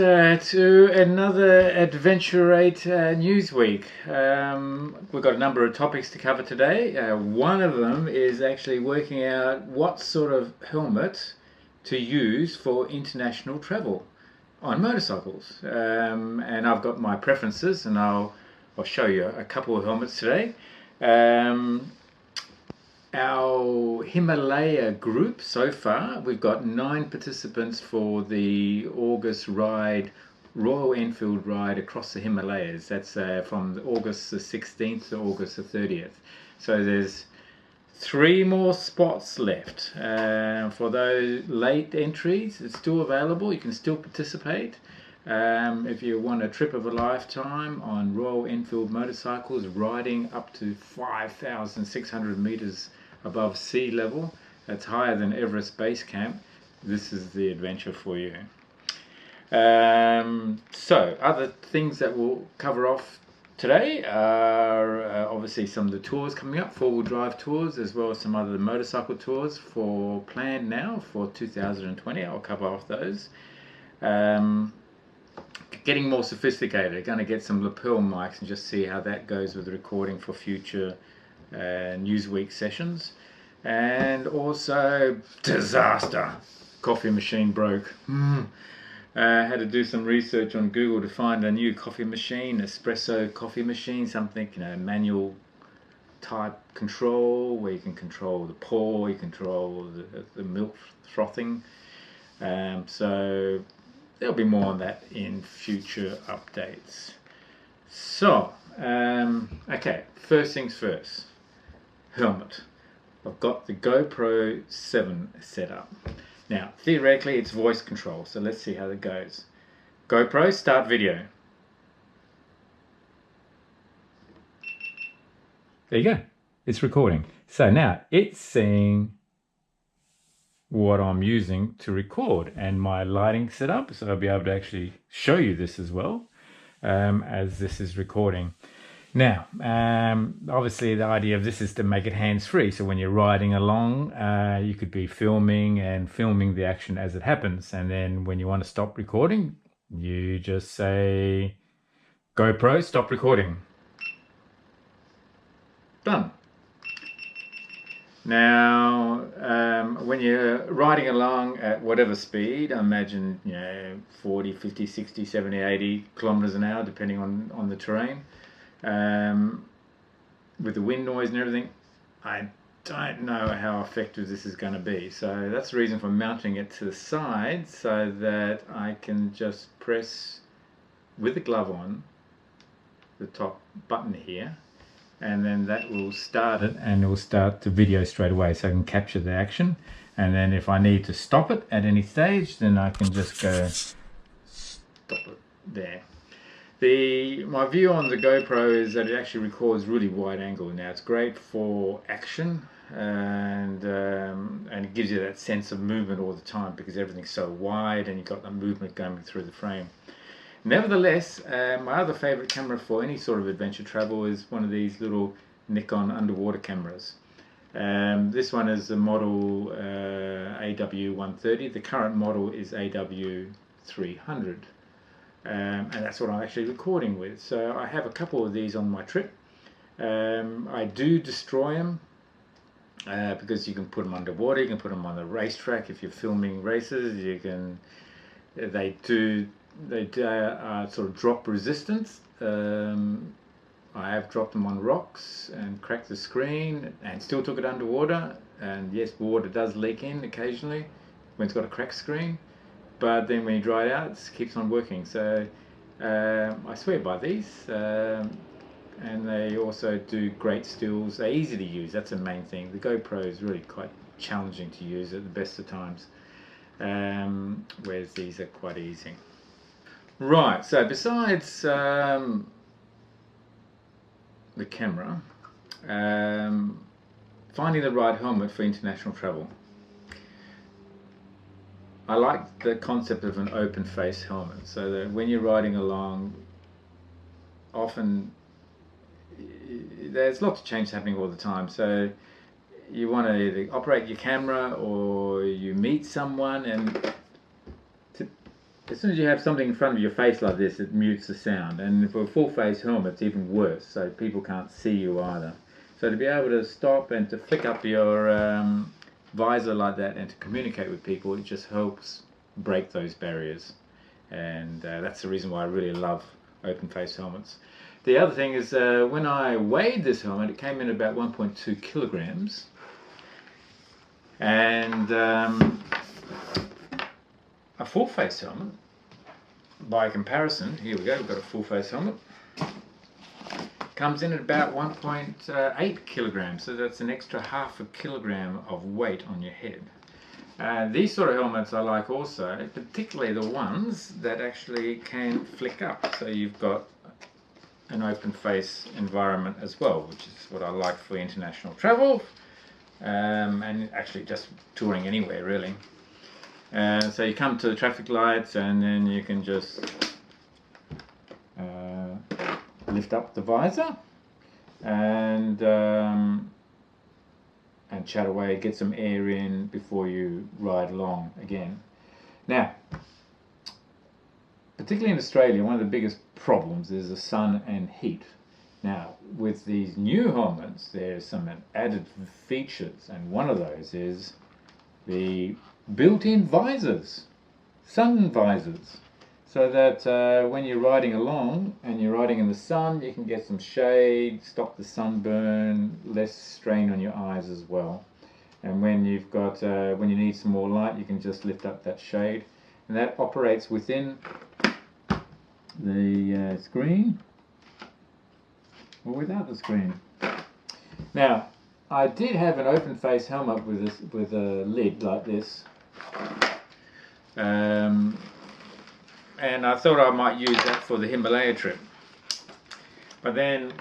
to another Adventure8 Newsweek. We've got a number of topics to cover today. One of them is actually working out what sort of helmet to use for international travel on motorcycles. And I've got my preferences, and I'll show you a couple of helmets today. Our Himalaya group, so far, we've got 9 participants for the August ride, Royal Enfield ride across the Himalayas. That's from August the 16th to August the 30th. So there's 3 more spots left. For those late entries, it's still available. You can still participate. If you want a trip of a lifetime on Royal Enfield motorcycles, riding up to 5,600 meters above sea level, that's higher than Everest Base Camp, this is the adventure for you. So other things that we'll cover off today are obviously some of the tours coming up, 4-wheel drive tours, as well as some other motorcycle tours for planned now for 2020. I'll cover off those. Getting more sophisticated, going to get some lapel mics and just see how that goes with recording for future Newsweek sessions. And also disaster, coffee machine broke. Had to do some research on Google to find a new coffee machine, espresso coffee machine, something, manual type control where you can control the pour, you control the milk frothing. So there'll be more on that in future updates. So okay, first things first, helmet. I've got the GoPro7 set up. Now theoretically it's voice control, so let's see how that goes. GoPro, start video. There you go, it's recording. So now it's seeing what I'm using to record and my lighting setup, so I'll be able to actually show you this as well as this is recording. Now obviously the idea of this is to make it hands-free, so when you're riding along you could be filming the action as it happens, and then when you want to stop recording you just say GoPro, stop recording. Done. Now, when you're riding along at whatever speed, I imagine 40, 50, 60, 70, 80 kilometers an hour, depending on the terrain, with the wind noise and everything, I don't know how effective this is going to be. So that's the reason for mounting it to the side, so that I can just press with the glove on the top button here, and then that will start it, and it will start the video straight away, so I can capture the action. And then if I need to stop it at any stage, then I can just go stop it there. My view on the GoPro is that it actually records really wide angle. Now it's great for action, and it gives you that sense of movement all the time because everything's so wide and you've got that movement going through the frame. Nevertheless, my other favorite camera for any sort of adventure travel is one of these little Nikon underwater cameras. This one is the model AW130. The current model is AW300. And that's what I'm actually recording with. So I have a couple of these on my trip. I do destroy them because you can put them underwater, you can put them on the racetrack if you're filming races. You can, they are sort of drop resistant. I have dropped them on rocks and cracked the screen and still took it underwater, and yes, water does leak in occasionally when it's got a cracked screen, but then when you dry it out, it keeps on working. So I swear by these, and they also do great stills. They're easy to use, that's the main thing. The GoPro is really quite challenging to use at the best of times, whereas these are quite easy. Right, so besides the camera, finding the right helmet for international travel. I like the concept of an open face helmet, so that when you're riding along, often there's lots of changes happening all the time, so you want to either operate your camera or you meet someone, and as soon as you have something in front of your face like this, it mutes the sound. And for a full face helmet, it's even worse, so people can't see you either. So to be able to stop and to flick up your visor like that and to communicate with people, it just helps break those barriers. And that's the reason why I really love open face helmets. The other thing is when I weighed this helmet, it came in about 1.2 kilograms. And a full face helmet, by comparison, here we go, we've got a full face helmet, comes in at about 1.8 kilograms, so that's an extra ½ kilogram of weight on your head. These sort of helmets I like also, particularly the ones that actually can flick up, so you've got an open face environment as well, which is what I like for international travel, and actually just touring anywhere really. So you come to the traffic lights and then you can just lift up the visor and chat away, get some air in before you ride along again. Now, particularly in Australia, one of the biggest problems is the sun and heat. Now, with these new helmets, there's some added features, and one of those is the built-in visors, sun visors, so that when you're riding along and you're riding in the sun, you can get some shade, stop the sunburn, less strain on your eyes as well. And when you've got when you need some more light, you can just lift up that shade, and that operates within the screen or without the screen. Now, I did have an open face helmet with a lid like this, and I thought I might use that for the Himalaya trip, but then,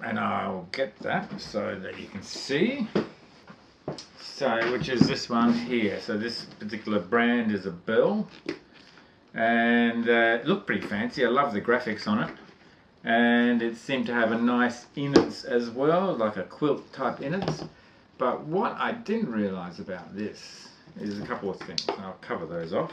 and I'll get that so that you can see, so which is this one here. So this particular brand is a Bell, and it looked pretty fancy. I love the graphics on it, and it seemed to have a nice innards as well, like a quilt type innards. But what I didn't realize about this is a couple of things. I'll cover those off.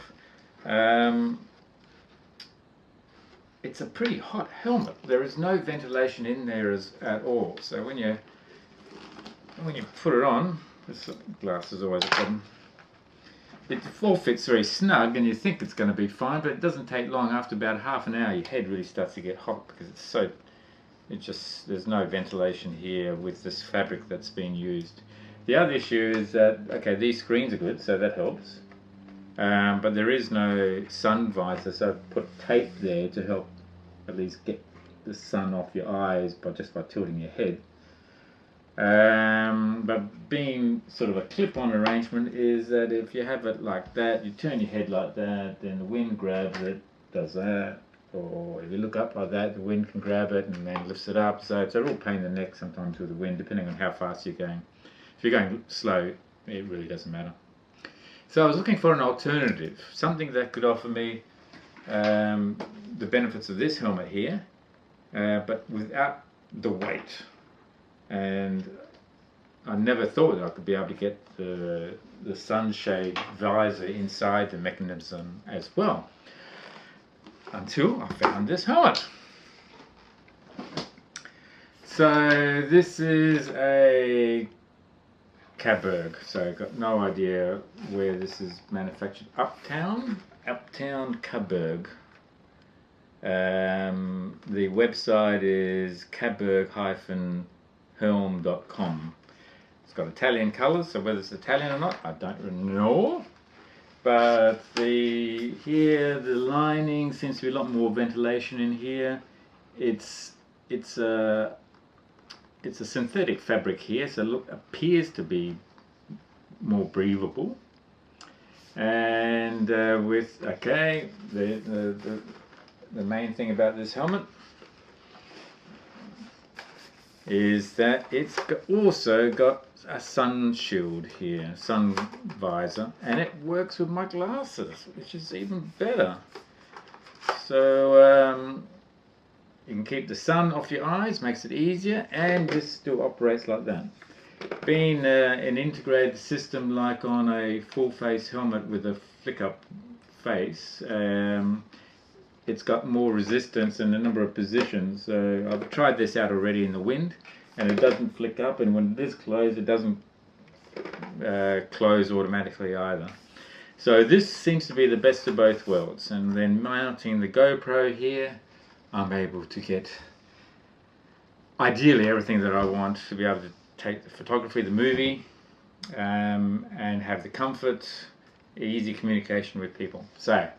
It's a pretty hot helmet. There is no ventilation in there at all. So when you put it on, this glass is always a problem. It all fits very snug, and you think it's going to be fine, but it doesn't take long. After about half an hour, your head really starts to get hot because there's no ventilation here with this fabric that's been used. The other issue is that, okay, these screens are good, so that helps, but there is no sun visor, so I've put tape there to help at least get the sun off your eyes by tilting your head. But being sort of a clip-on arrangement is that if you have it like that, you turn your head like that, then the wind grabs it, does that, or if you look up like that, the wind can grab it and then lifts it up. So it's a real pain in the neck sometimes with the wind, depending on how fast you're going. If you're going slow, it really doesn't matter. So I was looking for an alternative, something that could offer me the benefits of this helmet here, but without the weight. And I never thought that I could be able to get the sunshade visor inside the mechanism as well, until I found this helmet. So this is a Caberg, so I've got no idea where this is manufactured. Uptown Caberg. The website is caberg-helm.com. It's got Italian colours, so whether it's Italian or not, I don't know. But the lining seems to be a lot more ventilation in here. It's a synthetic fabric here, so appears to be more breathable. And the main thing about this helmet is that it's also got a sun shield here, sun visor, and it works with my glasses, which is even better. So you can keep the sun off your eyes, makes it easier, and this still operates like that. Being an integrated system like on a full face helmet with a flick up face. It's got more resistance in a number of positions. So I've tried this out already in the wind, and it doesn't flick up, and when it is closed, it doesn't close automatically either. So this seems to be the best of both worlds. And then mounting the GoPro here, I'm able to get ideally everything that I want to be able to take the photography, the movie, and have the comfort, easy communication with people. I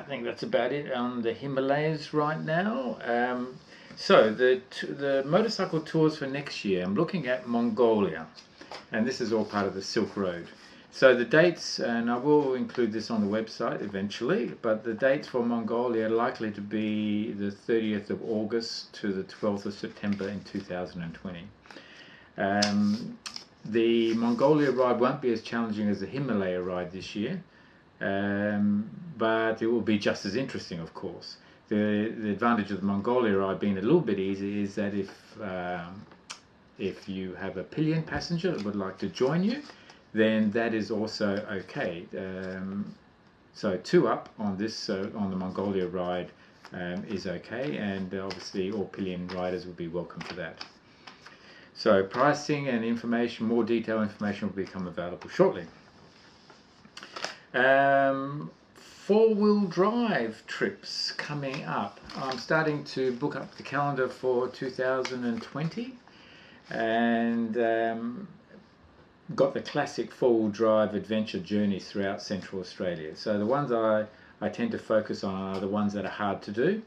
think that's about it on the Himalayas right now. So the motorcycle tours for next year, I'm looking at Mongolia, and this is all part of the Silk Road. So the dates, and I will include this on the website eventually, but the dates for Mongolia are likely to be the 30th of August to the 12th of September in 2020. The Mongolia ride won't be as challenging as the Himalaya ride this year, but it will be just as interesting, of course. The advantage of the Mongolia ride being a little bit easy is that if you have a pillion passenger that would like to join you, then that is also okay. So 2 up on this on the Mongolia ride is okay, and obviously all pillion riders will be welcome for that. So pricing and information, more detailed information will become available shortly. 4-wheel drive trips coming up. I'm starting to book up the calendar for 2020, and got the classic 4-wheel drive adventure journeys throughout Central Australia. So the ones I tend to focus on are the ones that are hard to do.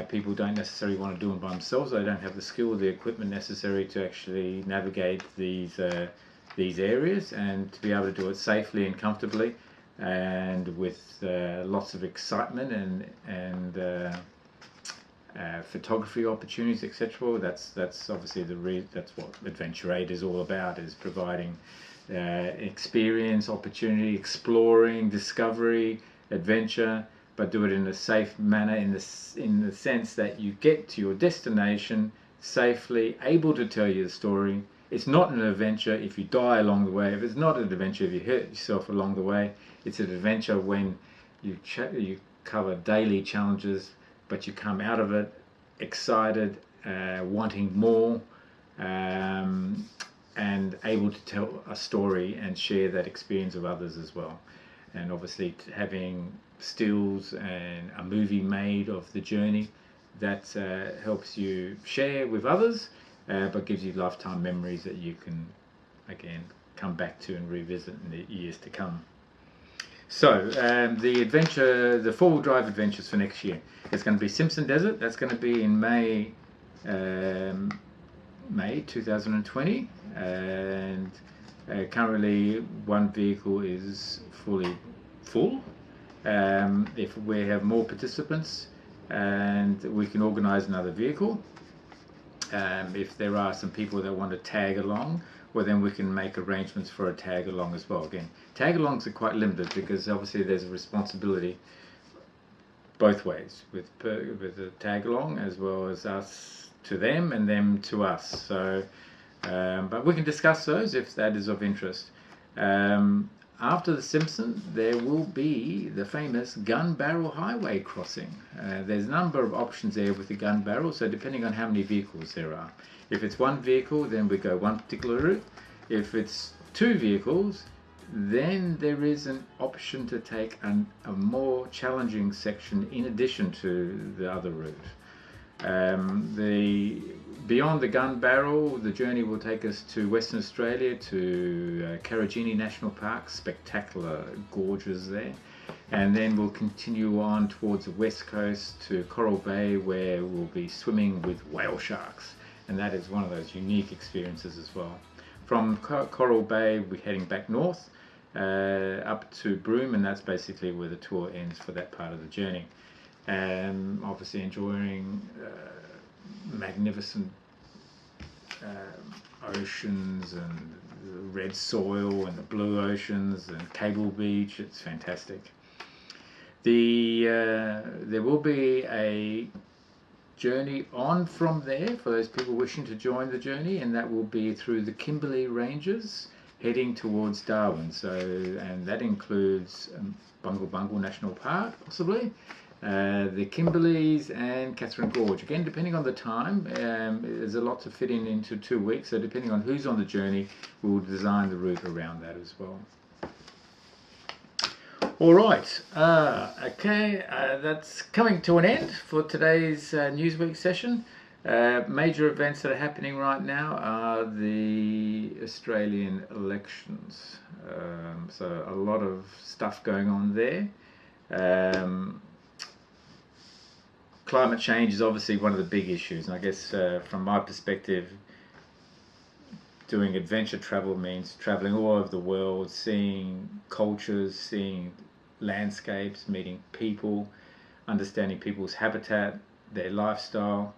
People don't necessarily want to do them by themselves. They don't have the skill or the equipment necessary to actually navigate these areas, and to be able to do it safely and comfortably, and with lots of excitement and photography opportunities, etc. That's obviously that's what Adventure8 is all about, is providing experience, opportunity, exploring, discovery, adventure, but do it in a safe manner, in the sense that you get to your destination safely, able to tell you the story. It's not an adventure if you die along the way. If it's not an adventure if you hurt yourself along the way. It's an adventure when you cover daily challenges, but you come out of it excited, wanting more, and able to tell a story and share that experience with others as well. And obviously having stills and a movie made of the journey, that helps you share with others, but gives you lifetime memories that you can again come back to and revisit in the years to come. So the 4-wheel drive adventures for next year, it's going to be Simpson Desert. That's going to be in May 2020, and currently one vehicle is fully full. If we have more participants, and we can organize another vehicle, if there are some people that want to tag along, well, then we can make arrangements for a tag along as well. Again, tag alongs are quite limited because obviously there's a responsibility both ways, with the tag along as well as us to them and them to us. So but we can discuss those if that is of interest. After the Simpson, there will be the famous gun barrel highway crossing. There's a number of options there with the gun barrel, so depending on how many vehicles there are. If it's one vehicle, then we go one particular route. If it's 2 vehicles, then there is an option to take a more challenging section in addition to the other route. Beyond the gun barrel, the journey will take us to Western Australia, to Caravan National Park, spectacular gorges there, and then we'll continue on towards the west coast to Coral Bay, where we'll be swimming with whale sharks, and that is one of those unique experiences as well. From Coral Bay, we're heading back north up to Broome, and that's basically where the tour ends for that part of the journey. Obviously enjoying magnificent oceans and the red soil and the blue oceans and Cable Beach. It's fantastic. There will be a journey on from there for those people wishing to join the journey, and that will be through the Kimberley Ranges heading towards Darwin. So, and that includes Bungle Bungle National Park, possibly, the Kimberleys and Catherine Gorge. Again, depending on the time, there's a lot to fit into 2 weeks. So depending on who's on the journey, we'll design the route around that as well. All right, okay, that's coming to an end for today's Newsweek session. Major events that are happening right now are the Australian elections. So a lot of stuff going on there. Climate change is obviously one of the big issues, and I guess from my perspective, doing adventure travel means traveling all over the world, seeing cultures, seeing landscapes, meeting people, understanding people's habitat, their lifestyle.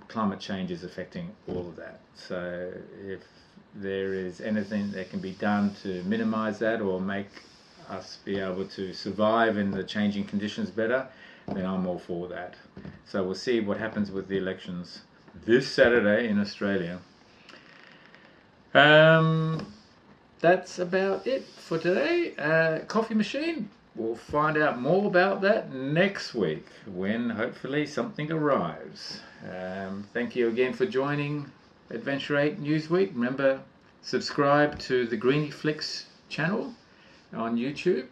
Climate change is affecting all of that. So if there is anything that can be done to minimize that or make us be able to survive in the changing conditions better, then I'm all for that. So we'll see what happens with the elections this Saturday in Australia. That's about it for today. Coffee machine, we'll find out more about that next week when hopefully something arrives. Thank you again for joining Adventure8 Newsweek. Remember, subscribe to the Greenie Flicks channel on YouTube.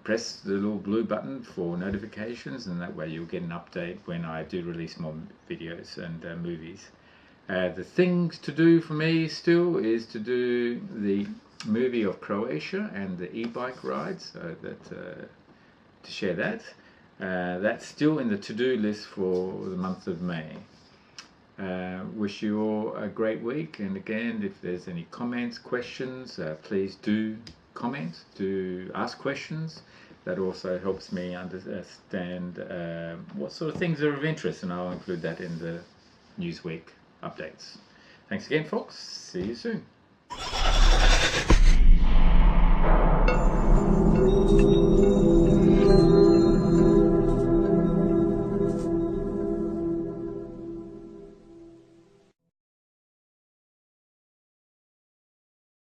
Press the little blue button for notifications, and that way you'll get an update when I do release more videos and movies. The things to do for me still is to do the movie of Croatia and the e-bike rides, so that to share that. That's still in the to-do list for the month of May. Wish you all a great week, and again, if there's any comments, questions, please do comment, do ask questions. That also helps me understand what sort of things are of interest, and I'll include that in the Newsweek updates. Thanks again, folks. See you soon.